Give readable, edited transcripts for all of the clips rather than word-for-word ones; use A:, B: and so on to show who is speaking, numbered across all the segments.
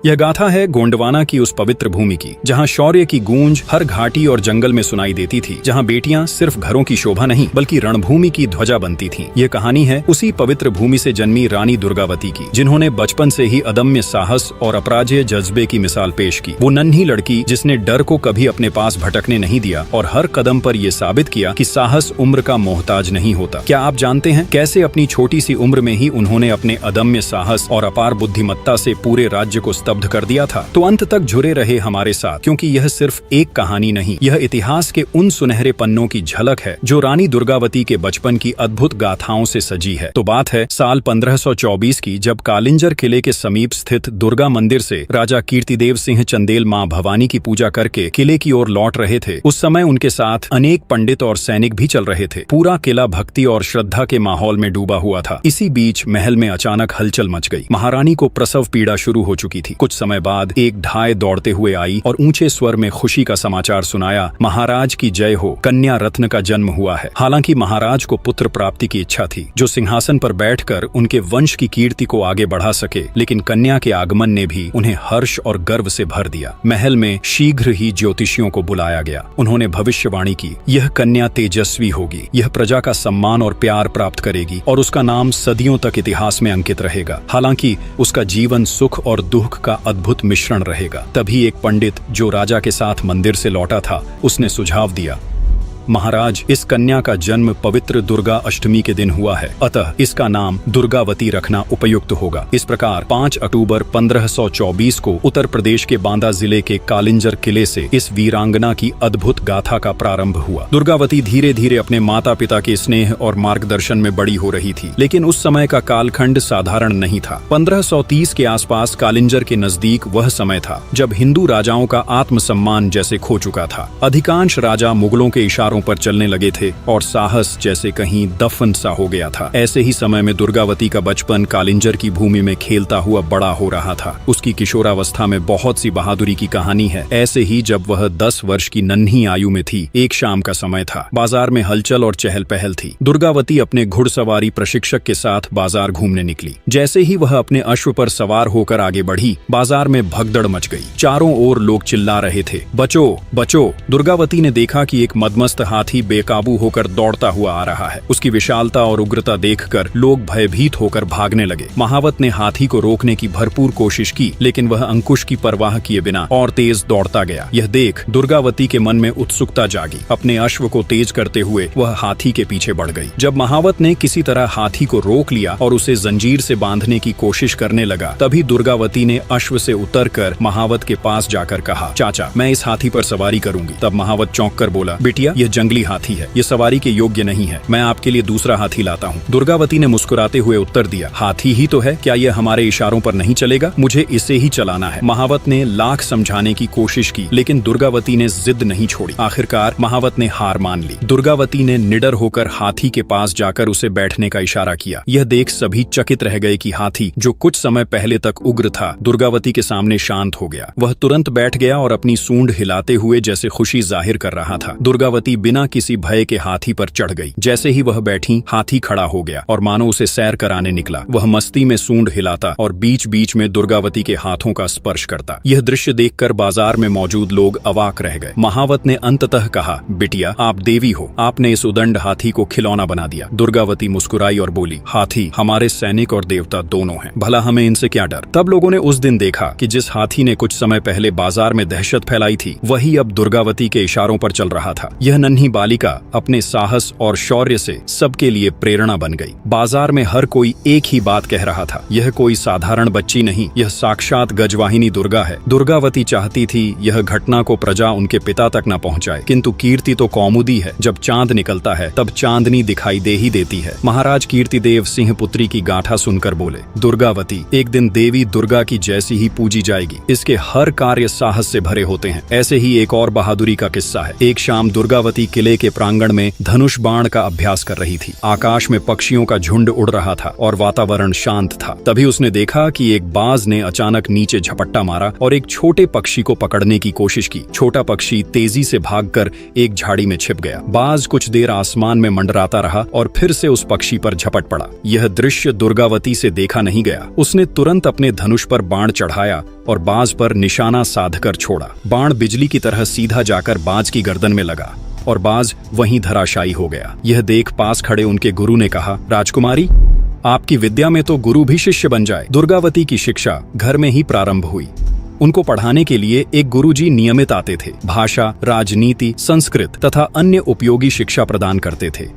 A: यह गाथा है गोंडवाना की उस पवित्र भूमि की, जहां शौर्य की गूंज हर घाटी और जंगल में सुनाई देती थी, जहां बेटियां सिर्फ घरों की शोभा नहीं बल्कि रणभूमि की ध्वजा बनती थीं। यह कहानी है उसी पवित्र भूमि से जन्मी रानी दुर्गावती की, जिन्होंने बचपन से ही अदम्य साहस और अपराजेय जज्बे की मिसाल पेश की। वो नन्ही लड़की जिसने डर को कभी अपने पास भटकने नहीं दिया और हर कदम पर यह साबित किया कि साहस उम्र का मोहताज नहीं होता। क्या आप जानते हैं कैसे अपनी छोटी सी उम्र में ही उन्होंने अपने अदम्य साहस और अपार बुद्धिमत्ता से पूरे राज्य को स्तब्ध कर दिया था? तो अंत तक जुड़े रहे हमारे साथ, क्योंकि यह सिर्फ एक कहानी नहीं, यह इतिहास के उन सुनहरे पन्नों की झलक है जो रानी दुर्गावती के बचपन की अद्भुत गाथाओं से सजी है। तो बात है साल 1524 की, जब कालिंजर किले के समीप स्थित दुर्गा मंदिर से राजा कीर्तिदेव सिंह चंदेल मां भवानी की पूजा करके किले की ओर लौट रहे थे। उस समय उनके साथ अनेक पंडित और सैनिक भी चल रहे थे। पूरा किला भक्ति और श्रद्धा के माहौल में डूबा हुआ था। इसी बीच महल में अचानक हलचल मच गई। महारानी को प्रसव पीड़ा शुरू हो चुकी थी। कुछ समय बाद एक ढाई दौड़ते हुए आई और ऊंचे स्वर में खुशी का समाचार सुनाया, महाराज की जय हो, कन्या रत्न का जन्म हुआ है। हालांकि महाराज को पुत्र प्राप्ति की इच्छा थी, जो सिंहासन पर बैठकर उनके वंश की कीर्ति को आगे बढ़ा सके, लेकिन कन्या के आगमन ने भी उन्हें हर्ष और गर्व से भर दिया। महल में शीघ्र ही ज्योतिषियों को बुलाया गया। उन्होंने भविष्यवाणी की, यह कन्या तेजस्वी होगी, यह प्रजा का सम्मान और प्यार प्राप्त करेगी और उसका नाम सदियों तक इतिहास में अंकित रहेगा। हालांकि उसका जीवन सुख और दुख का अद्भुत मिश्रण रहेगा। तभी एक पंडित जो राजा के साथ मंदिर से लौटा था, उसने सुझाव दिया, महाराज, इस कन्या का जन्म पवित्र दुर्गा अष्टमी के दिन हुआ है, अतः इसका नाम दुर्गावती रखना उपयुक्त होगा। इस प्रकार 5 अक्टूबर 1524 को उत्तर प्रदेश के बांदा जिले के कालिंजर किले से इस वीरांगना की अद्भुत गाथा का प्रारंभ हुआ। दुर्गावती धीरे धीरे अपने माता पिता के स्नेह और मार्गदर्शन में बड़ी हो रही थी, लेकिन उस समय का कालखंड साधारण नहीं था। 1530 के आसपास कालिंजर के नजदीक वह समय था जब हिंदू राजाओं का आत्मसम्मान जैसे खो चुका था। अधिकांश राजा मुगलों के इशारों पर चलने लगे थे और साहस जैसे कहीं दफन सा हो गया था। ऐसे ही समय में दुर्गावती का बचपन कालिंजर की भूमि में खेलता हुआ बड़ा हो रहा था। उसकी किशोरावस्था में बहुत सी बहादुरी की कहानी है। ऐसे ही जब वह 10 वर्ष की नन्ही आयु में थी, एक शाम का समय था। बाजार में हलचल और चहल पहल थी। दुर्गावती अपने घुड़सवारी प्रशिक्षक के साथ बाजार घूमने निकली। जैसे ही वह अपने अश्व पर सवार होकर आगे बढ़ी, बाजार में भगदड़ मच गई। चारों ओर लोग चिल्ला रहे थे, बचो बचो। दुर्गावती ने देखा कि एक मदमस्त हाथी बेकाबू होकर दौड़ता हुआ आ रहा है। उसकी विशालता और उग्रता देखकर लोग भयभीत होकर भागने लगे। महावत ने हाथी को रोकने की भरपूर कोशिश की, लेकिन वह अंकुश की परवाह किए बिना और तेज दौड़ता गया। यह देख दुर्गावती के मन में उत्सुकता जागी। अपने अश्व को तेज करते हुए वह हाथी के पीछे बढ़ गई। जब महावत ने किसी तरह हाथी को रोक लिया और उसे जंजीर से बांधने की कोशिश करने लगा, तभी दुर्गावती ने अश्व से उतरकर महावत के पास जाकर कहा, चाचा, मैं इस हाथी पर सवारी करूंगी। तब महावत चौंक कर बोला, बिटिया, यह जंगली हाथी है, ये सवारी के योग्य नहीं है। मैं आपके लिए दूसरा हाथी लाता हूँ। दुर्गावती ने मुस्कुराते हुए उत्तर दिया, हाथी ही तो है, क्या यह हमारे इशारों पर नहीं चलेगा? मुझे इसे ही चलाना है। महावत ने लाख समझाने की कोशिश की, लेकिन दुर्गावती ने जिद नहीं छोड़ी। आखिरकार महावत ने हार मान ली। दुर्गावती ने निडर होकर हाथी के पास जाकर उसे बैठने का इशारा किया। यह देख सभी चकित रह गए कि हाथी, जो कुछ समय पहले तक उग्र था, दुर्गावती के सामने शांत हो गया। वह तुरंत बैठ गया और अपनी सूंड हिलाते हुए जैसे खुशी जाहिर कर रहा था। दुर्गावती बिना किसी भय के हाथी पर चढ़ गई। जैसे ही वह बैठी, हाथी खड़ा हो गया और मानो उसे सैर कराने निकला। वह मस्ती में सूंड हिलाता और बीच बीच में दुर्गावती के हाथों का स्पर्श करता। यह दृश्य देखकर बाजार में मौजूद लोग अवाक रह गए। महावत ने अंततः कहा, बिटिया, आप देवी हो, आपने इस उदंड हाथी को खिलौना बना दिया। दुर्गावती मुस्कुराई और बोली, हाथी हमारे सैनिक और देवता दोनों हैं, भला हमें इनसे क्या डर? तब लोगों ने उस दिन देखा कि जिस हाथी ने कुछ समय पहले बाजार में दहशत फैलाई थी, वही अब दुर्गावती के इशारों पर चल रहा था। यह नन्ही बालिका अपने साहस और शौर्य से सबके लिए प्रेरणा बन गई। बाजार में हर कोई एक ही बात कह रहा था, यह कोई साधारण बच्ची नहीं, यह साक्षात गजवाहिनी दुर्गा है। दुर्गावती चाहती थी यह घटना को प्रजा उनके पिता तक न पहुंचाए, किंतु कीर्ति तो कौमुदी है। जब चांद निकलता है तब चांदनी दिखाई दे ही देती है। महाराज कीर्तिदेव सिंह पुत्री की गाथा सुनकर बोले, दुर्गावती एक दिन देवी दुर्गा की जैसी ही पूजी जाएगी। इसके हर कार्य साहस से भरे होते हैं। ऐसे ही एक और बहादुरी का किस्सा है। एक शाम दुर्गावती दुर्गावती किले के प्रांगण में धनुष बाण का अभ्यास कर रही थी। आकाश में पक्षियों का झुंड उड़ रहा था और वातावरण शांत था। तभी उसने देखा कि एक बाज ने अचानक नीचे झपट्टा मारा और एक छोटे पक्षी को पकड़ने की कोशिश की। छोटा पक्षी तेजी से भागकर एक झाड़ी में छिप गया। बाज कुछ देर आसमान में मंडराता रहा और फिर से उस पक्षी पर झपट पड़ा। यह दृश्य दुर्गावती से देखा नहीं गया। उसने तुरंत अपने धनुष पर बाण चढ़ाया और बाज पर निशाना साधकर छोड़ा। बाण बिजली की तरह सीधा जाकर बाज की गर्दन में लगा और बाज वहीं धराशायी हो गया। यह देख पास खड़े उनके गुरु ने कहा, राजकुमारी, आपकी विद्या में तो गुरु भी शिष्य बन जाए। दुर्गावती की शिक्षा घर में ही प्रारंभ हुई। उनको पढ़ाने के लिए एक गुरुजी नियमित आते थे। भाषा, राजनीति, संस्कृत तथा अन्य उपयोगी शिक्षा प्रदान करते थे।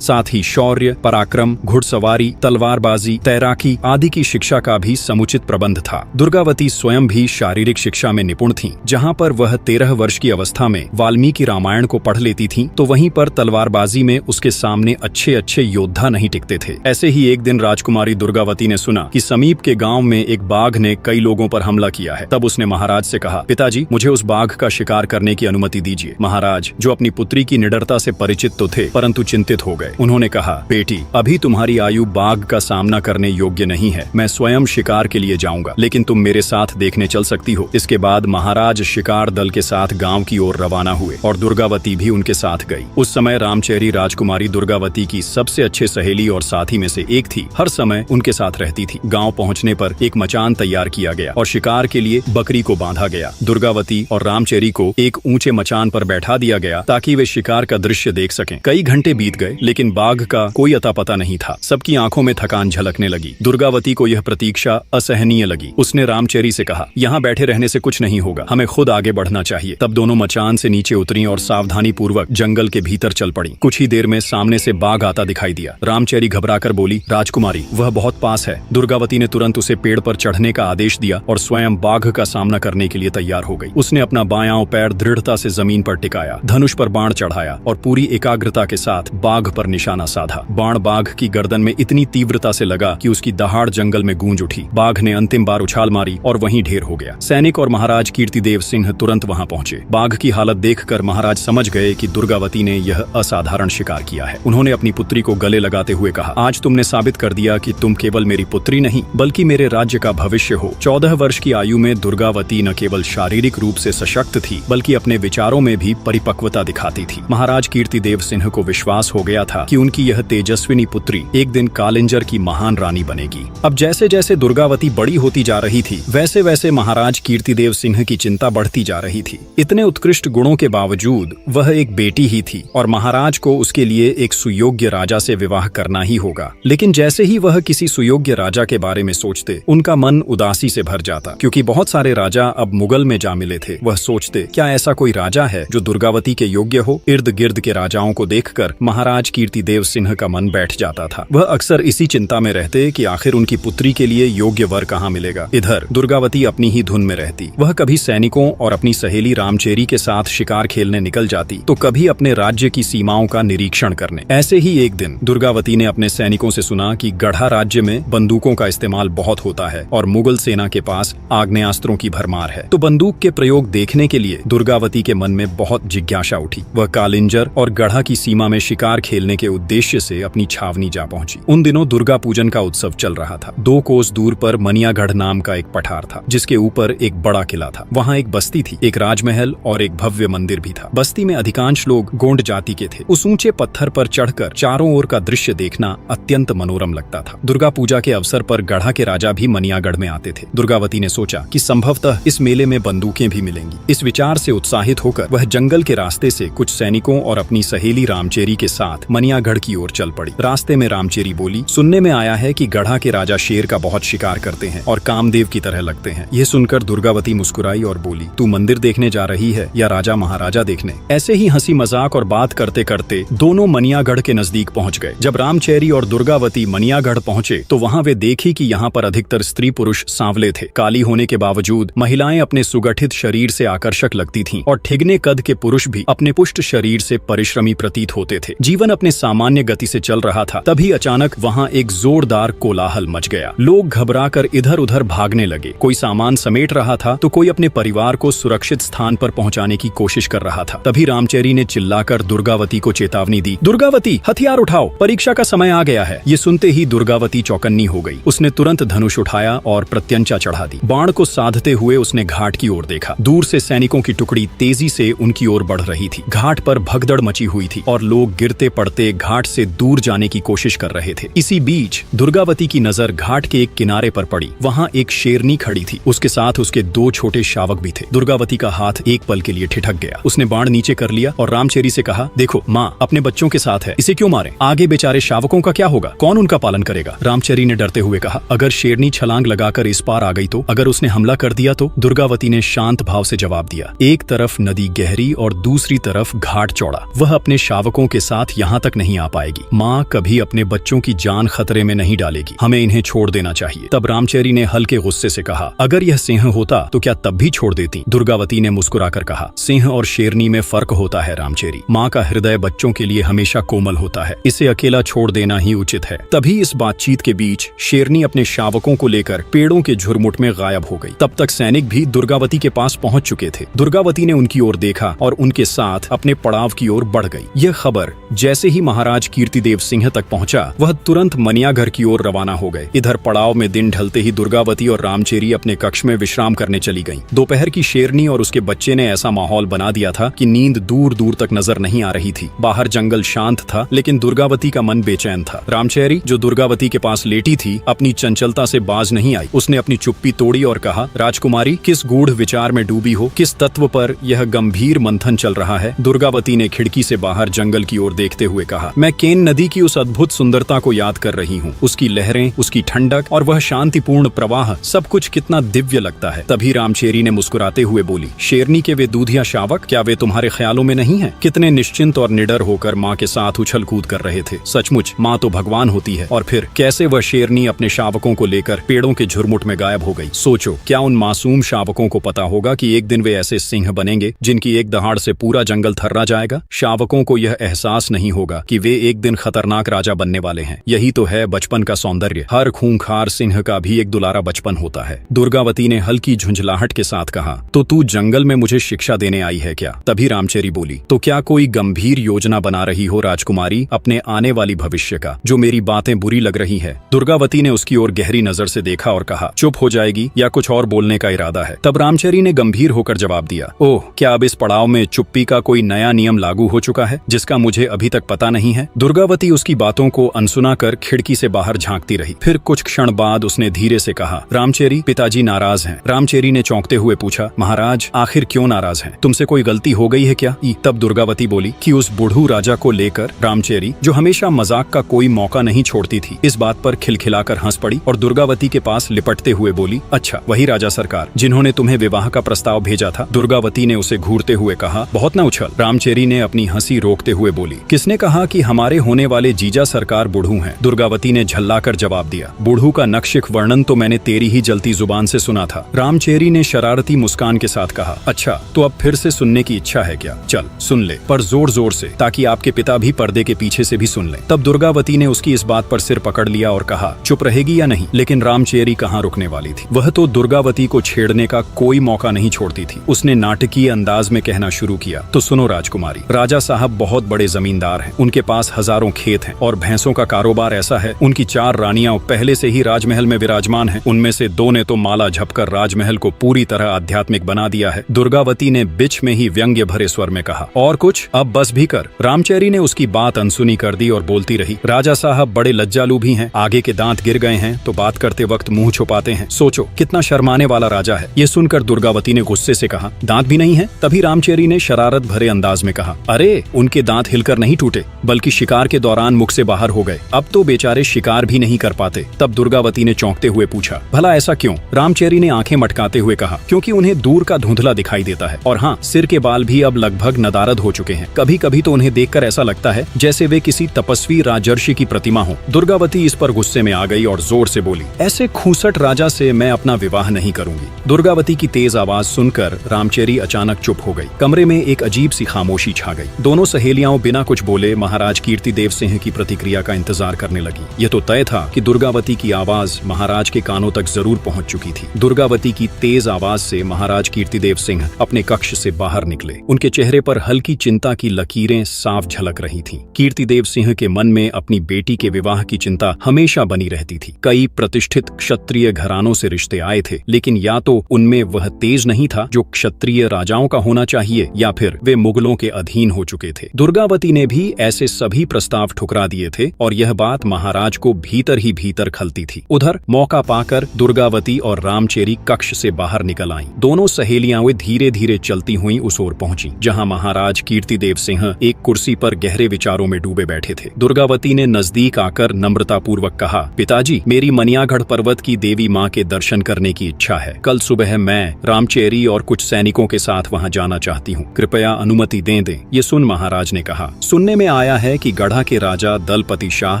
A: साथ ही शौर्य, पराक्रम, घुड़सवारी, तलवारबाजी, तैराकी आदि की शिक्षा का भी समुचित प्रबंध था। दुर्गावती स्वयं भी शारीरिक शिक्षा में निपुण थीं। जहां पर वह 13 वर्ष की अवस्था में वाल्मीकि रामायण को पढ़ लेती थीं, तो वहीं पर तलवारबाजी में उसके सामने अच्छे योद्धा नहीं टिकते थे। ऐसे ही एक दिन राजकुमारी दुर्गावती ने सुना कि समीप के गाँव में एक बाघ ने कई लोगों पर हमला किया है। तब उसने महाराज से कहा, पिताजी, मुझे उस बाघ का शिकार करने की अनुमति दीजिए। महाराज, जो अपनी पुत्री की निडरता से परिचित तो थे, परंतु चिंतित हो गए। उन्होंने कहा, बेटी, अभी तुम्हारी आयु बाघ का सामना करने योग्य नहीं है। मैं स्वयं शिकार के लिए जाऊंगा, लेकिन तुम मेरे साथ देखने चल सकती हो। इसके बाद महाराज शिकार दल के साथ गांव की ओर रवाना हुए और दुर्गावती भी उनके साथ गई। उस समय रामचेरी राजकुमारी दुर्गावती की सबसे अच्छे सहेली और साथी में से एक थी। हर समय उनके साथ रहती थी। गाँव पहुँचने पर एक मचान तैयार किया गया और शिकार के लिए बकरी को बांधा गया। दुर्गावती और रामचेरी को एक ऊंचे मचान पर बैठा दिया गया ताकि वे शिकार का दृश्य देख सकें। कई घंटे बीत गए, लेकिन बाघ का कोई अता पता नहीं था। सबकी आंखों में थकान झलकने लगी। दुर्गावती को यह प्रतीक्षा असहनीय लगी। उसने रामचेरी से कहा, यहाँ बैठे रहने से कुछ नहीं होगा, हमें खुद आगे बढ़ना चाहिए। तब दोनों मचान से नीचे उतरी और सावधानी पूर्वक जंगल के भीतर चल पड़ी। कुछ ही देर में सामने से बाघ आता दिखाई दिया। रामचेरी घबराकर बोली, राजकुमारी, वह बहुत पास है। दुर्गावती ने तुरंत उसे पेड़ पर चढ़ने का आदेश दिया और स्वयं बाघ का सामना करने के लिए तैयार हो गई। उसने अपना बायां पैर दृढ़ता से जमीन पर टिकाया, धनुष पर बाण चढ़ाया और पूरी एकाग्रता के साथ बाघ पर निशाना साधा। बाण बाघ की गर्दन में इतनी तीव्रता से लगा कि उसकी दहाड़ जंगल में गूंज उठी। बाघ ने अंतिम बार उछाल मारी और वहीं ढेर हो गया। सैनिक और महाराज कीर्तिदेव सिंह तुरंत वहां पहुंचे। बाघ की हालत देखकर महाराज समझ गए कि दुर्गावती ने यह असाधारण शिकार किया है। उन्होंने अपनी पुत्री को गले लगाते हुए कहा, आज तुमने साबित कर दिया कि तुम केवल मेरी पुत्री नहीं, बल्कि मेरे राज्य का भविष्य हो। 14 वर्ष की आयु में दुर्गावती न केवल शारीरिक रूप से सशक्त थी, बल्कि अपने विचारों में भी परिपक्वता दिखाती थी। महाराज कीर्तिदेव सिंह को विश्वास हो गया था कि उनकी यह तेजस्विनी पुत्री एक दिन कालिंजर की महान रानी बनेगी। अब जैसे जैसे दुर्गावती बड़ी होती जा रही थी, वैसे वैसे महाराज कीर्तिदेव सिंह की चिंता बढ़ती जा रही थी। इतने उत्कृष्ट गुणों के बावजूद वह एक बेटी ही थी और महाराज को उसके लिए एक सुयोग्य राजा से विवाह करना ही होगा। लेकिन जैसे ही वह किसी सुयोग्य राजा के बारे में सोचते, उनका मन उदासी से भर जाता, क्योंकि बहुत सारे राजा अब मुगल में जा मिले थे। वह सोचते, क्या ऐसा कोई राजा है जो दुर्गावती के योग्य हो? इर्द गिर्द के राजाओं को देखकर महाराज कीर्तिदेव सिंह का मन बैठ जाता था। वह अक्सर इसी चिंता में रहते कि आखिर उनकी पुत्री के लिए योग्य वर कहाँ मिलेगा। इधर दुर्गावती अपनी ही धुन में रहती। वह कभी सैनिकों और अपनी सहेली रामचेरी के साथ शिकार खेलने निकल जाती, तो कभी अपने राज्य की सीमाओं का निरीक्षण करने। ऐसे ही एक दिन दुर्गावती ने अपने सैनिकों से सुना कि गढ़ा राज्य में बंदूकों का इस्तेमाल बहुत होता है और मुगल सेना के पास आग्नेयास्त्रों की भरमार है। तो बंदूक के प्रयोग देखने के लिए दुर्गावती के मन में बहुत जिज्ञासा उठी। वह कालिंजर और गढ़ा की सीमा में शिकार खेलने के उद्देश्य से अपनी छावनी जा पहुंची। उन दिनों दुर्गा पूजन का उत्सव चल रहा था। 2 कोस दूर पर मनियागढ़ नाम का एक पठार था, जिसके ऊपर एक बड़ा किला था। वहाँ एक बस्ती थी, एक राजमहल और एक भव्य मंदिर भी था। बस्ती में अधिकांश लोग गोंड जाति के थे। उस ऊंचे पत्थर पर चढ़कर चारों ओर का दृश्य देखना अत्यंत मनोरम लगता था। दुर्गा पूजा के अवसर पर गढ़ा के राजा भी मनियागढ़ में आते थे। दुर्गावती ने सोचा कि संभवतः इस मेले में बंदूकें भी मिलेंगी। इस विचार से उत्साहित होकर वह जंगल के रास्ते से कुछ सैनिकों और अपनी सहेली रामचेरी के साथ मनियागढ़ की ओर चल पड़ी। रास्ते में रामचेरी बोली, सुनने में आया है कि गढ़ा के राजा शेर का बहुत शिकार करते हैं और कामदेव की तरह लगते हैं। यह सुनकर दुर्गावती मुस्कुराई और बोली, तू मंदिर देखने जा रही है या राजा महाराजा देखने? ऐसे ही हंसी मजाक और बात करते करते दोनों मनियागढ़ के नजदीक पहुंच गए। जब रामचेरी और दुर्गावती मनियागढ़ पहुंचे तो वहां वे देखी कि यहाँ पर अधिकतर स्त्री पुरुष सांवले थे। काली होने के बावजूद महिलाएं अपने सुगठित शरीर से आकर्षक लगती थीं और ठिगने कद के पुरुष भी अपने पुष्ट शरीर से परिश्रमी प्रतीत होते थे। जीवन अपने अपने सामान्य गति से चल रहा था, तभी अचानक वहाँ एक जोरदार कोलाहल मच गया। लोग घबराकर इधर उधर भागने लगे। कोई सामान समेट रहा था तो कोई अपने परिवार को सुरक्षित स्थान पर पहुंचाने की कोशिश कर रहा था। तभी रामचेरी ने चिल्लाकर दुर्गावती को चेतावनी दी, दुर्गावती, हथियार उठाओ, परीक्षा का समय आ गया है। ये सुनते ही दुर्गावती चौकन्नी हो गई। उसने तुरंत धनुष उठाया और प्रत्यंचा चढ़ा दी। बाण को साधते हुए उसने घाट की ओर देखा। दूर से सैनिकों की टुकड़ी तेजी से उनकी ओर बढ़ रही थी। घाट पर भगदड़ मची हुई थी और लोग गिरते पड़ते घाट से दूर जाने की कोशिश कर रहे थे। इसी बीच दुर्गावती की नजर घाट के एक किनारे पर पड़ी। वहाँ एक शेरनी खड़ी थी। उसके साथ उसके 2 छोटे शावक भी थे। दुर्गावती का हाथ एक पल के लिए ठिठक गया। उसने बाण नीचे कर लिया और रामचेरी से कहा, देखो माँ अपने बच्चों के साथ है, इसे क्यों मारें? आगे बेचारे शावकों का क्या होगा? कौन उनका पालन करेगा? रामचेरी ने डरते हुए कहा, अगर शेरनी छलांग लगाकर इस पार आ गई तो? अगर उसने हमला कर दिया तो? दुर्गावती ने शांत भाव से जवाब दिया, एक तरफ नदी गहरी और दूसरी तरफ घाट चौड़ा। वह अपने शावकों के साथ यहाँ तक नहीं आ पाएगी। माँ कभी अपने बच्चों की जान खतरे में नहीं डालेगी। हमें इन्हें छोड़ देना चाहिए। तब रामचेरी ने हल्के गुस्से से कहा, अगर यह सिंह होता तो क्या तब भी छोड़ देती? दुर्गावती ने मुस्कुराकर कहा, सिंह और शेरनी में फर्क होता है रामचेरी। माँ का हृदय बच्चों के लिए हमेशा कोमल होता है। इसे अकेला छोड़ देना ही उचित है। तभी इस बातचीत के बीच शेरनी अपने शावकों को लेकर पेड़ों के झुरमुट में गायब हो गई। तब तक सैनिक भी दुर्गावती के पास पहुंच चुके थे। दुर्गावती ने उनकी ओर देखा और उनके साथ अपने पड़ाव की ओर बढ़ गई। यह खबर जैसे ही महाराज कीर्तिदेव सिंह तक पहुंचा, वह तुरंत मनियाघर की ओर रवाना हो गए। इधर पड़ाव में दिन ढलते ही दुर्गावती और रामचेरी अपने कक्ष में विश्राम करने चली गईं। दोपहर की शेरनी और उसके बच्चे ने ऐसा माहौल बना दिया था कि नींद दूर दूर तक नजर नहीं आ रही थी। बाहर जंगल शांत था, लेकिन दुर्गावती का मन बेचैन था। रामचेरी, जो दुर्गावती के पास लेटी थी, अपनी चंचलता से बाज नहीं आई। उसने अपनी चुप्पी तोड़ी और कहा, राजकुमारी, किस गूढ़ विचार में डूबी हो? किस तत्व पर यह गंभीर मंथन चल रहा है? दुर्गावती ने खिड़की से बाहर जंगल की ओर देखते हुए कहा, मैं केन नदी की उस अद्भुत सुंदरता को याद कर रही हूँ। उसकी लहरें, उसकी ठंडक और वह शांतिपूर्ण प्रवाह, सब कुछ कितना दिव्य लगता है। तभी रामचेरी ने मुस्कुराते हुए बोली, शेरनी के वे दूधिया शावक, क्या वे तुम्हारे ख्यालों में नहीं है? कितने निश्चिंत और निडर होकर माँ के साथ उछल कूद कर रहे थे। सचमुच माँ तो भगवान होती है। और फिर कैसे वह शेरनी अपने शावकों को लेकर पेड़ों के झुरमुट में गायब हो गई। सोचो, क्या उन मासूम शावकों को पता होगा कि एक दिन वे ऐसे सिंह बनेंगे जिनकी एक दहाड़ से पूरा जंगल थर्रा जाएगा? शावकों को यह एहसास नहीं होगा कि वे एक दिन खतरनाक राजा बनने वाले हैं। यही तो है बचपन का सौंदर्य। हर खूंखार सिंह का भी एक दुलारा बचपन होता है। दुर्गावती ने हल्की झुंझलाहट के साथ कहा, तो तू जंगल में मुझे शिक्षा देने आई है क्या? तभी रामचेरी बोली, तो क्या कोई गंभीर योजना बना रही हो राजकुमारी, अपने आने वाली भविष्य का, जो मेरी बातें बुरी लग रही है? दुर्गावती ने उसकी ओर गहरी नजर से देखा और कहा, चुप हो जाएगी या कुछ और बोलने का इरादा है? तब रामचेरी ने गंभीर होकर जवाब दिया, ओह, क्या अब इस पड़ाव में चुप्पी का कोई नया नियम लागू हो चुका है जिसका मुझे अभी तक पता नहीं है? दुर्गावती उसकी बातों को अनसुना कर खिड़की से बाहर झांकती रही। फिर कुछ क्षण बाद उसने धीरे से कहा, रामचेरी, पिताजी नाराज हैं। रामचेरी ने चौंकते हुए पूछा, महाराज, आखिर क्यों नाराज हैं? तुमसे कोई गलती हो गई है क्या? तब दुर्गावती बोली कि उस बुढ़ू राजा को लेकर रामचेरी, जो हमेशा मजाक का कोई मौका नहीं छोड़ती थी, इस बात पर खिलखिलाकर हंस पड़ी और दुर्गावती के पास लिपटते हुए बोली, अच्छा, वही राजा सरकार जिन्होंने तुम्हें विवाह का प्रस्ताव भेजा था? दुर्गावती ने उसे घूरते हुए कहा, बहुत न उछल। रामचेरी ने अपनी हंसी रोकते हुए बोली, किसने कहा कि हमारे होने वाले जीजा सरकार बुढ़ू हैं? दुर्गावती ने झल्लाकर जवाब दिया, बुढ़ू का नक्शिक वर्णन तो मैंने तेरी ही जलती जुबान से सुना था। रामचेरी ने शरारती मुस्कान के साथ कहा, अच्छा, तो अब फिर से सुनने की इच्छा है क्या? चल सुन ले, पर जोर जोर से, ताकि आपके पिता भी पर्दे के पीछे से भी सुन ले। तब दुर्गावती ने उसकी इस बात पर सिर पकड़ लिया और कहा, चुप रहेगी या नहीं? लेकिन रामचेरी कहाँ रुकने वाली थी। वह तो दुर्गावती को छेड़ने का कोई मौका नहीं छोड़ती थी। उसने नाटकीय अंदाज में कहना शुरू किया, तो सुनो राजकुमारी, राजा साहब बहुत बड़े जमींदार हैं। उनके पास हजारों खेत हैं और भैंसों का कारोबार ऐसा है, उनकी 4 रानियां पहले से ही राजमहल में विराजमान हैं। उनमें से 2 ने तो माला झपकर राजमहल को पूरी तरह आध्यात्मिक बना दिया है। दुर्गावती ने बीच में ही व्यंग्य भरे स्वर में कहा, और कुछ? अब बस भी कर। रामचेरी ने उसकी बात अनसुनी कर दी और बोलती रही, राजा साहब बड़े लज्जालू भी हैं। आगे के दांत गिर गए हैं तो बात करते वक्त मुंह छुपाते हैं। सोचो कितना शर्माने वाला राजा है। ये सुनकर दुर्गावती ने गुस्से से कहा, दांत भी नहीं है? तभी रामचेरी ने शरारत भरे अंदाज में कहा, अरे, उनके दांत हिलकर नहीं टूटे, बल्कि शिकार के दौरान मुख से बाहर हो गए। अब तो बेचारे शिकार भी नहीं कर पाते। तब दुर्गावती ने चौंकते हुए पूछा, भला ऐसा क्यों? रामचेरी ने आंखें मटकाते हुए कहा, क्योंकि उन्हें दूर का धुंधला दिखाई देता है, और हाँ, सिर के बाल भी अब लगभग नदारद हो चुके हैं। कभी कभी तो उन्हें देखकर ऐसा लगता है जैसे वे किसी तपस्वी राजर्षि की प्रतिमा हो। दुर्गावती इस पर गुस्से में आ गई और जोर से बोली, ऐसे खूसट राजा से मैं अपना विवाह नहीं करूंगी। दुर्गावती की तेज आवाज सुनकर रामचेरी अचानक चुप हो गई। कमरे में एक अजीब सी खामोशी छा गई। दोनों सहेलियां बिना कुछ बोले महाराज कीर्तिदेव सिंह की प्रतिक्रिया का इंतजार करने लगी। यह तो तय था कि दुर्गावती की आवाज महाराज के कानों तक जरूर पहुंच चुकी थी। दुर्गावती की तेज आवाज से महाराज कीर्तिदेव सिंह अपने कक्ष से बाहर निकले। उनके चेहरे पर हल्की चिंता की लकीरें साफ झलक रही थीं। कीर्तिदेव सिंह के मन में अपनी बेटी के विवाह की चिंता हमेशा बनी रहती थी। कई प्रतिष्ठित क्षत्रिय घरानों से रिश्ते आए थे, लेकिन या तो उनमें वह तेज नहीं था जो क्षत्रिय राजाओं का होना चाहिए, या फिर वे मुगलों के अधीन हो चुके थे। दुर्गावती ने भी ऐसे सभी प्रस्ताव ठुकरा दिए थे और यह बात महाराज को भीतर ही भीतर खलती थी। उधर मौका पाकर दुर्गावती और रामचेरी कक्ष से बाहर निकल आईं। दोनों सहेलियां वे धीरे धीरे चलती हुई उस ओर पहुंची जहां महाराज कीर्तिदेव सिंह एक कुर्सी पर गहरे विचारों में डूबे बैठे थे। दुर्गावती ने नजदीक आकर नम्रतापूर्वक कहा, पिताजी, मेरी मनियागढ़ पर्वत की देवी माँ के दर्शन करने की इच्छा है। कल सुबह मैं रामचेरी और कुछ सैनिकों के साथ वहाँ जाना चाहती हूँ। कृपया अनुमति दें। ये सुन महाराज ने कहा, सुनने में आया है कि गढ़ा के राजा दलपति शाह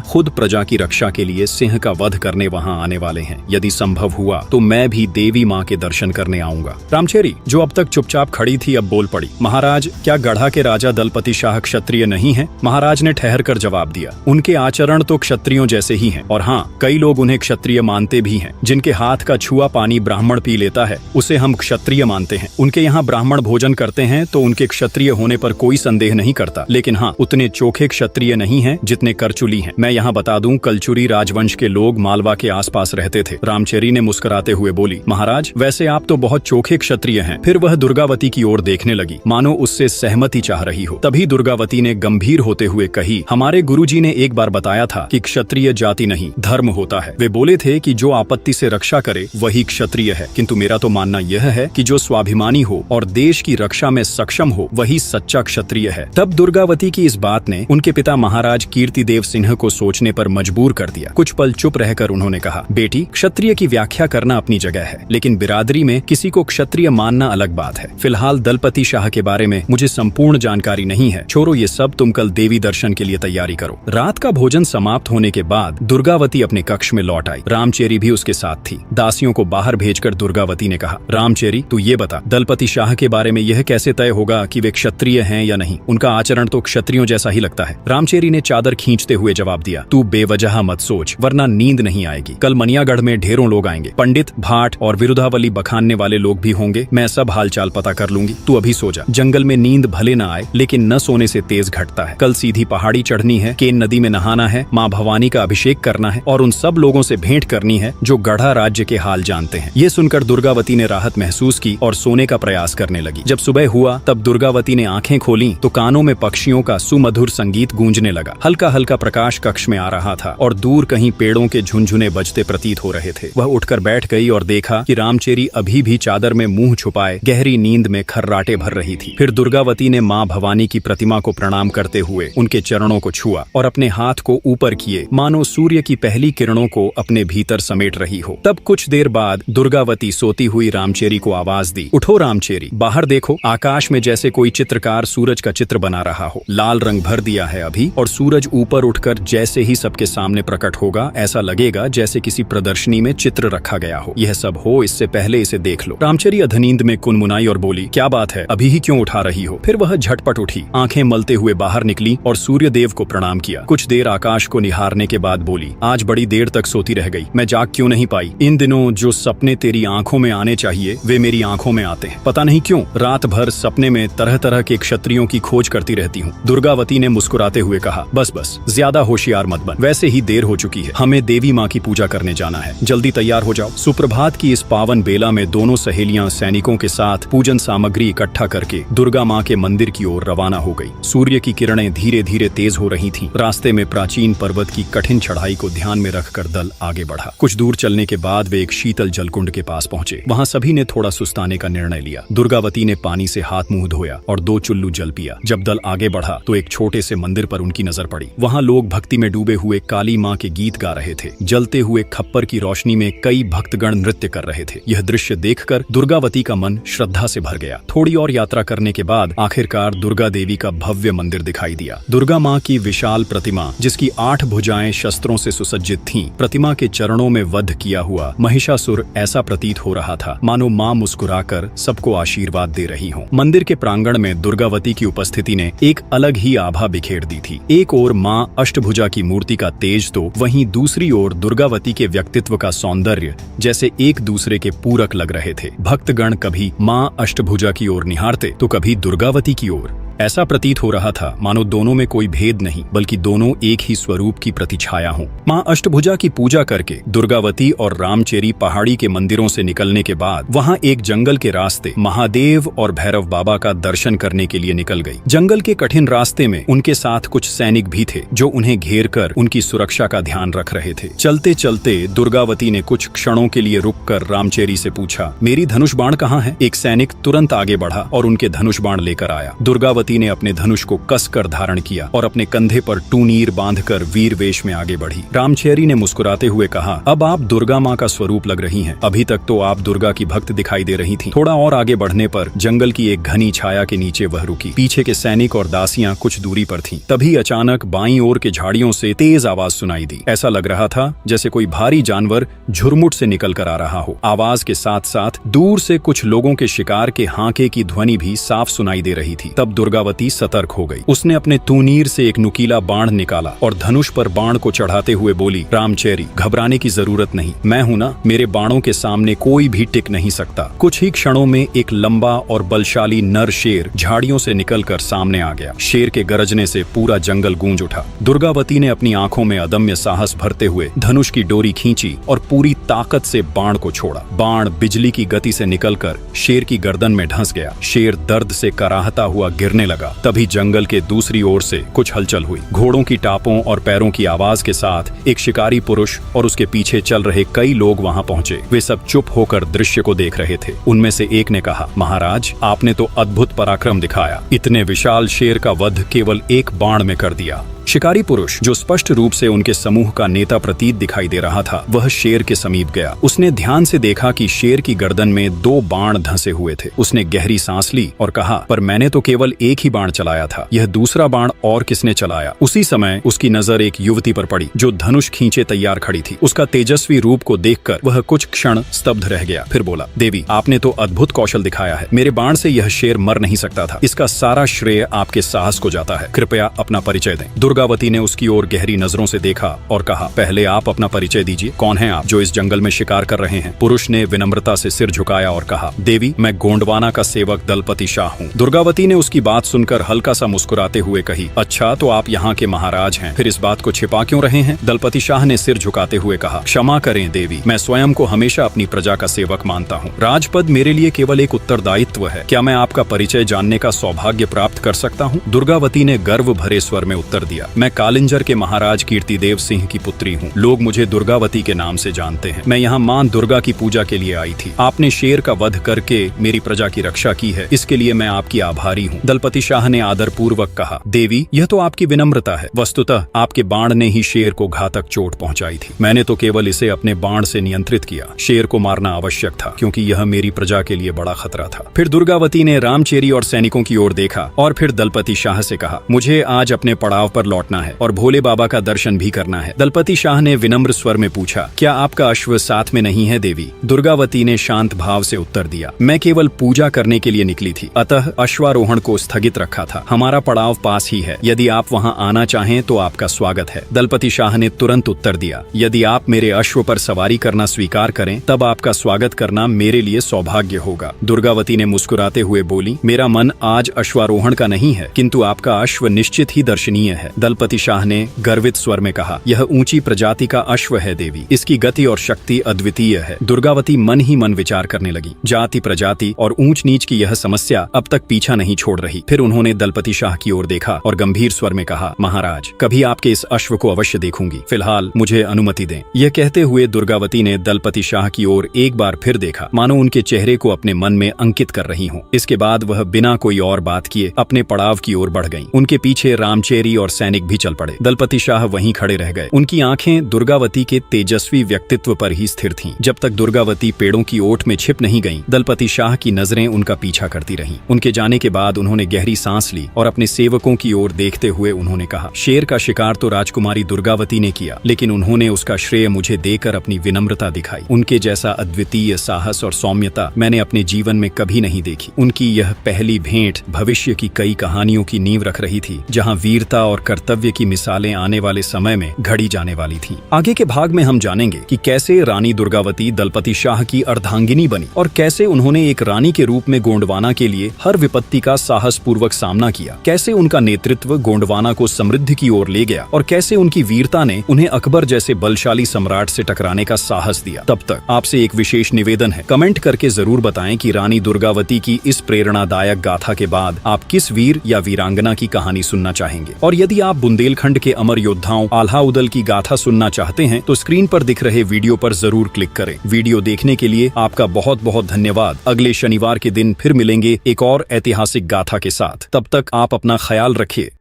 A: खुद प्रजा की रक्षा के लिए सिंह का वध करने वहाँ आने वाले हैं। यदि संभव हुआ तो मैं भी देवी माँ के दर्शन करने आऊंगा। रामचेरी, जो अब तक चुपचाप खड़ी थी, अब बोल पड़ी, महाराज, क्या गढ़ा के राजा दलपति शाह क्षत्रिय नहीं है? महाराज ने ठहर कर जवाब दिया, उनके आचरण तो क्षत्रियों जैसे ही हैं, और हाँ, कई लोग उन्हें क्षत्रिय मानते भी हैं। जिनके हाथ का छुआ पानी ब्राह्मण पी लेता है, उसे हम क्षत्रिय मानते हैं। उनके यहाँ ब्राह्मण भोजन करते हैं तो उनके क्षत्रिय होने पर कोई संदेह नहीं करता, लेकिन हाँ, उतने चोखे क्षत्रिय नहीं हैं जितने करचुली हैं। मैं यहाँ बता दूं, कलचुरी राजवंश के लोग मालवा के आसपास रहते थे। रामचेरी ने मुस्कुराते हुए बोली, महाराज, वैसे आप तो बहुत चोखे क्षत्रिय हैं। फिर वह दुर्गावती की ओर देखने लगी, मानो उससे सहमति चाह रही हो। तभी दुर्गावती ने गंभीर होते हुए कही, हमारे गुरुजी ने एक बार बताया था कि क्षत्रिय जाति नहीं, धर्म होता है। वे बोले थे कि जो आपत्ति से रक्षा करे वही क्षत्रिय है, किंतु मेरा तो मानना यह है कि जो स्वाभिमानी हो और देश की रक्षा में सक्षम हो वही सच्चा क्षत्रिय है। तब दुर्गावती की इस बात ने उनके पिता महाराज कीर्तिदेव सिंह को सोचने पर मजबूर कर दिया। कुछ पल चुप रहकर उन्होंने कहा, बेटी, क्षत्रिय की व्याख्या करना अपनी जगह है, लेकिन बिरादरी में किसी को क्षत्रिय मानना अलग बात है। फिलहाल दलपति शाह के बारे में मुझे संपूर्ण जानकारी नहीं है। छोड़ो ये सब, तुम कल देवी दर्शन के लिए तैयारी करो। रात का भोजन समाप्त होने के बाद दुर्गावती अपने कक्ष में लौट आई। रामचेरी भी उसके साथ थी। दासियों को बाहर भेजकर दुर्गावती ने कहा, रामचेरी, तू ये बता, दलपति शाह के बारे में यह कैसे तय होगा कि वे क्षत्रिय हैं या नहीं? उनका आचरण तो क्षत्रियों जैसा ही लगता है। रामचेरी ने चादर खींचते हुए जवाब दिया, तू बेवजह मत सोच, वरना नींद नहीं आएगी। कल मनियागढ़ में ढेरों लोग आएंगे, पंडित, भाट और विरुद्धावली बखानने वाले लोग भी होंगे। मैं सब हालचाल पता कर लूंगी, तू अभी सो जा। जंगल में नींद भले न आए, लेकिन न सोने से तेज घटता है। कल सीधी पहाड़ी चढ़नी है, केन नदी में नहाना है, माँ भवानी का अभिषेक करना है और उन सब लोगों से भेंट करनी है जो गढ़ा राज्य के हाल जानते हैं। ये सुनकर दुर्गावती ने राहत महसूस की और सोने का प्रयास करने लगी। जब सुबह हुआ तब दुर्गावती ने आंखें खोली तो कानों में पक्षियों का सुमधुर संगीत गूंजने लगा। हल्का हल्का प्रकाश कक्ष में आ रहा था और दूर कहीं पेड़ों के झुनझुने बजते प्रतीत हो रहे थे। वह उठकर बैठ गई और देखा कि रामचेरी अभी भी चादर में मुंह छुपाए गहरी नींद में खर्राटे भर रही थी। फिर दुर्गावती ने माँ भवानी की प्रतिमा को प्रणाम करते हुए उनके चरणों को छुआ और अपने हाथ को ऊपर किए, मानो सूर्य की पहली किरणों को अपने भीतर समेट रही हो। तब कुछ देर बाद दुर्गावती सोती हुई रामचेरी को आवाज दी, उठो रामचेरी, बाहर देखो, आकाश में जैसे कोई चित्रकार सूरज का चित्र बना रहा हो। लाल रंग भर दिया है अभी और सूरज ऊपर उठकर जैसे ही सबके सामने प्रकट होगा, ऐसा लगेगा जैसे किसी प्रदर्शनी में चित्र रखा गया हो। यह सब हो इससे पहले इसे देख लो। रामचेरी अधनींद में कुनमुनाई और बोली, क्या बात है, अभी ही क्यों उठा रही हो? फिर वह झटपट उठी, आंखें मलते हुए बाहर निकली और सूर्य देव को प्रणाम किया। कुछ देर आकाश को निहारने के बाद बोली, आज बड़ी देर तक सोती रह गई, मैं जाग क्यों नहीं पाई? इन दिनों जो सपने तेरी आंखों में आने चाहिए वे मेरी आंखों में आते हैं। पता नहीं क्यों रात भर सपने में तरह तरह के क्षत्रियों की खोज करती रहती हूँ। दुर्गावती ने मुस्कुराते हुए कहा, बस बस, ज्यादा होशियार मत बन, वैसे ही देर हो चुकी है, हमें देवी माँ की पूजा करने जाना है, जल्दी तैयार हो जाओ। सुप्रभात की इस पावन बेला में दोनों सहेलियां सैनिकों के साथ पूजन सामग्री इकट्ठा करके दुर्गा माँ के मंदिर की ओर रवाना हो गई। सूर्य की किरणें धीरे धीरे तेज हो रही थीं। रास्ते में प्राचीन पर्वत की कठिन चढ़ाई को ध्यान में रखकर दल आगे बढ़ा। कुछ दूर चलने के बाद वे एक शीतल जलकुंड के पास पहुंचे। वहां सभी ने थोड़ा सुस्ताने का निर्णय लिया। दुर्गावती ने पानी से हाथ मुंह धोया और 2 चुल्लू जल पिया। जब दल आगे बढ़ा तो एक छोटे से मंदिर पर उनकी नजर पड़ी। वहां लोग भक्ति में डूबे हुए काली माँ के गीत गा रहे थे। जलते हुए खप्पर की रोशनी में कई भक्तगण नृत्य कर रहे थे। यह दृश्य देखकर दुर्गावती का मन श्रद्धा से भर गया। थोड़ी और यात्रा करने के बाद आखिरकार दुर्गा देवी का भव्य मंदिर दिखाई दिया। दुर्गा माँ की विशाल प्रतिमा, जिसकी 8 भुजाएं शस्त्रों से सुसज्जित थीं, प्रतिमा के चरणों में वध किया हुआ महिषासुर ऐसा प्रतीत हो रहा था मानो माँ मुस्कुराकर सबको आशीर्वाद दे रही हो। मंदिर के प्रांगण में दुर्गावती की उपस्थिति ने एक अलग ही आभा बिखेर दी थी। एक ओर मां अष्टभुजा की मूर्ति का तेज तो वहीं दूसरी ओर दुर्गावती के व्यक्तित्व का सौंदर्य जैसे एक दूसरे के पूरक लग रहे थे। भक्तगण कभी मां अष्टभुजा की ओर निहारते तो कभी दुर्गावती की ओर। ऐसा प्रतीत हो रहा था मानो दोनों में कोई भेद नहीं बल्कि दोनों एक ही स्वरूप की प्रतिछाया हों। मां अष्टभुजा की पूजा करके दुर्गावती और रामचेरी पहाड़ी के मंदिरों से निकलने के बाद वहां एक जंगल के रास्ते महादेव और भैरव बाबा का दर्शन करने के लिए निकल गई। जंगल के कठिन रास्ते में उनके साथ कुछ सैनिक भी थे जो उन्हें घेर कर उनकी सुरक्षा का ध्यान रख रहे थे। चलते चलते दुर्गावती ने कुछ क्षणों के लिए रुककर रामचेरी से पूछा, मेरी धनुष बाण कहाँ है? एक सैनिक तुरंत आगे बढ़ा और उनके धनुष बाण लेकर आया। दुर्गावती ने अपने धनुष को कसकर धारण किया और अपने कंधे पर टूनीर बांधकर वीर वेश में आगे बढ़ी। रामचेरी ने मुस्कुराते हुए कहा, अब आप दुर्गा माँ का स्वरूप लग रही हैं। अभी तक तो आप दुर्गा की भक्त दिखाई दे रही थीं। थोड़ा और आगे बढ़ने पर जंगल की एक घनी छाया के नीचे वह रुकी। पीछे के सैनिक और दासियां कुछ दूरी पर थीं। तभी अचानक बाईं ओर के झाड़ियों से तेज आवाज सुनाई दी। ऐसा लग रहा था जैसे कोई भारी जानवर झुरमुट से निकल कर आ रहा हो। आवाज के साथ साथ दूर से कुछ लोगों के शिकार के हांके की ध्वनि भी साफ सुनाई दे रही थी। तब दुर्गावती सतर्क हो गई। उसने अपने तूनीर से एक नुकीला बाण निकाला और धनुष पर बाण को चढ़ाते हुए बोली, रामचेरी, घबराने की जरूरत नहीं, मैं हूं ना, मेरे बाणों के सामने कोई भी टिक नहीं सकता। कुछ ही क्षणों में एक लंबा और बलशाली नर शेर झाड़ियों से निकलकर सामने आ गया। शेर के गरजने से पूरा जंगल गूंज उठा। दुर्गावती ने अपनी आंखों में अदम्य साहस भरते हुए धनुष की डोरी खींची और पूरी ताकत से बाण को छोड़ा। बाण बिजली की गति से निकलकर शेर की गर्दन में धंस गया। शेर दर्द से कराहता हुआ गिरने लगा। तभी जंगल के दूसरी ओर से कुछ हलचल हुई। घोड़ों की टापों और पैरों की आवाज के साथ एक शिकारी पुरुष और उसके पीछे चल रहे कई लोग वहां पहुंचे। वे सब चुप होकर दृश्य को देख रहे थे। उनमें से एक ने कहा, महाराज, आपने तो अद्भुत पराक्रम दिखाया। इतने विशाल शेर का वध केवल एक बाण में कर दिया। शिकारी पुरुष, जो स्पष्ट रूप से उनके समूह का नेता प्रतीत दिखाई दे रहा था, वह शेर के समीप गया। उसने ध्यान से देखा कि शेर की गर्दन में 2 बाण धंसे हुए थे। उसने गहरी सांस ली और कहा, पर मैंने तो केवल एक ही बाण चलाया था, यह दूसरा बाण और किसने चलाया? उसी समय उसकी नजर एक युवती पर पड़ी जो धनुष खींचे तैयार खड़ी थी। उसका तेजस्वी रूप को देखकर वह कुछ क्षण स्तब्ध रह गया। फिर बोला, देवी, आपने तो अद्भुत कौशल दिखाया है। मेरे बाण से यह शेर मर नहीं सकता था। इसका सारा श्रेय आपके साहस को जाता है। कृपया अपना परिचय दें। दुर्गावती ने उसकी ओर गहरी नजरों से देखा और कहा, पहले आप अपना परिचय दीजिए। कौन हैं आप जो इस जंगल में शिकार कर रहे हैं? पुरुष ने विनम्रता से सिर झुकाया और कहा, देवी, मैं गोंडवाना का सेवक दलपति शाह हूँ। दुर्गावती ने उसकी बात सुनकर हल्का सा मुस्कुराते हुए कही, अच्छा, तो आप यहाँ के महाराज हैं, फिर इस बात को छिपा क्यों रहे हैं? दलपति शाह ने सिर झुकाते हुए कहा, क्षमा करें देवी, मैं स्वयं को हमेशा अपनी प्रजा का सेवक मानता हूँ। राजपद मेरे लिए केवल एक उत्तरदायित्व है। क्या मैं आपका परिचय जानने का सौभाग्य प्राप्त कर सकता हूँ? दुर्गावती ने गर्व भरे स्वर में उत्तर दिया, मैं कालिंजर के महाराज कीर्तिदेव सिंह की पुत्री हूँ। लोग मुझे दुर्गावती के नाम से जानते हैं। मैं यहाँ मां दुर्गा की पूजा के लिए आई थी। आपने शेर का वध करके मेरी प्रजा की रक्षा की है, इसके लिए मैं आपकी आभारी हूँ। दलपति शाह ने आदर पूर्वक कहा, देवी, यह तो आपकी विनम्रता है। वस्तुतः आपके बाण ने ही शेर को घातक चोट पहुंचाई थी। मैंने तो केवल इसे अपने बाण से नियंत्रित किया। शेर को मारना आवश्यक था क्योंकि यह मेरी प्रजा के लिए बड़ा खतरा था। फिर दुर्गावती ने रामचेरी और सैनिकों की ओर देखा और फिर दलपति शाह से कहा, मुझे आज अपने पड़ाव पर लौटना है और भोले बाबा का दर्शन भी करना है। दलपति शाह ने विनम्र स्वर में पूछा, क्या आपका अश्व साथ में नहीं है देवी? दुर्गावती ने शांत भाव से उत्तर दिया, मैं केवल पूजा करने के लिए निकली थी, अतः अश्वारोहण को स्थगित रखा था। हमारा पड़ाव पास ही है। यदि आप वहां आना चाहें तो आपका स्वागत है। दलपति शाह ने तुरंत उत्तर दिया, यदि आप मेरे अश्व पर सवारी करना स्वीकार करें तब आपका स्वागत करना मेरे लिए सौभाग्य होगा। दुर्गावती ने मुस्कुराते हुए बोली, मेरा मन आज अश्वारोहण का नहीं है, किंतु आपका अश्व निश्चित ही दर्शनीय है। दलपति शाह ने गर्वित स्वर में कहा, यह ऊंची प्रजाति का अश्व है देवी, इसकी गति और शक्ति अद्वितीय है। दुर्गावती मन ही मन विचार करने लगी। जाति, प्रजाति और ऊंच नीच की यह समस्या अब तक पीछा नहीं छोड़ रही। फिर उन्होंने दलपति शाह की ओर देखा और गंभीर स्वर में कहा, महाराज, कभी आपके इस अश्व को अवश्य देखूंगी, फिलहाल मुझे अनुमति दें। यह कहते हुए दुर्गावती ने दलपति शाह की ओर एक बार फिर देखा, मानो उनके चेहरे को अपने मन में अंकित कर रही हो। इसके बाद वह बिना कोई और बात किए अपने पड़ाव की ओर बढ़ गईं। उनके पीछे रामचेरी और सैनिक भी चल पड़े। दलपति शाह वहीं खड़े रह गए। उनकी आंखें दुर्गावती के तेजस्वी व्यक्तित्व पर ही स्थिर थीं। जब तक दुर्गावती पेड़ों की ओट में छिप नहीं गईं, दलपति शाह की नजरें उनका पीछा करती रहीं। उनके जाने के बाद उन्होंने गहरी सांस ली और अपने सेवकों की ओर देखते हुए उन्होंने कहा, शेर का शिकार तो राजकुमारी दुर्गावती ने किया, लेकिन उन्होंने उसका श्रेय मुझे देकर अपनी विनम्रता दिखाई। उनके जैसा अद्वितीय साहस और सौम्यता मैंने अपने जीवन में कभी नहीं देखी। उनकी यह पहली भेंट भविष्य की कई कहानियों की नींव रख रही थी, जहां वीरता और कर्तव्य की मिसालें आने वाले समय में घड़ी जाने वाली थीं। आगे के भाग में हम जानेंगे कि कैसे रानी दुर्गावती दलपति शाह की अर्धांगिनी बनी और कैसे उन्होंने एक रानी के रूप में गोंडवाना के लिए हर विपत्ति का साहस पूर्वक सामना किया, कैसे उनका नेतृत्व गोंडवाना को समृद्धि की ओर ले गया और कैसे उनकी वीरता ने उन्हें अकबर जैसे बलशाली सम्राट से टकराने का साहस दिया। तब तक आपसे एक विशेष निवेदन है, कमेंट करके जरूर बताएं कि रानी दुर्गावती की इस प्रेरणादायक गाथा के बाद आप किस वीर या वीरांगना की कहानी सुनना चाहेंगे। और यदि आप बुंदेलखंड के अमर योद्धाओं आल्हा उदल की गाथा सुनना चाहते हैं तो स्क्रीन पर दिख रहे वीडियो पर जरूर क्लिक करें। वीडियो देखने के लिए आपका बहुत बहुत धन्यवाद। अगले शनिवार के दिन फिर मिलेंगे एक और ऐतिहासिक गाथा के साथ। तब तक आप अपना ख्याल रखिए।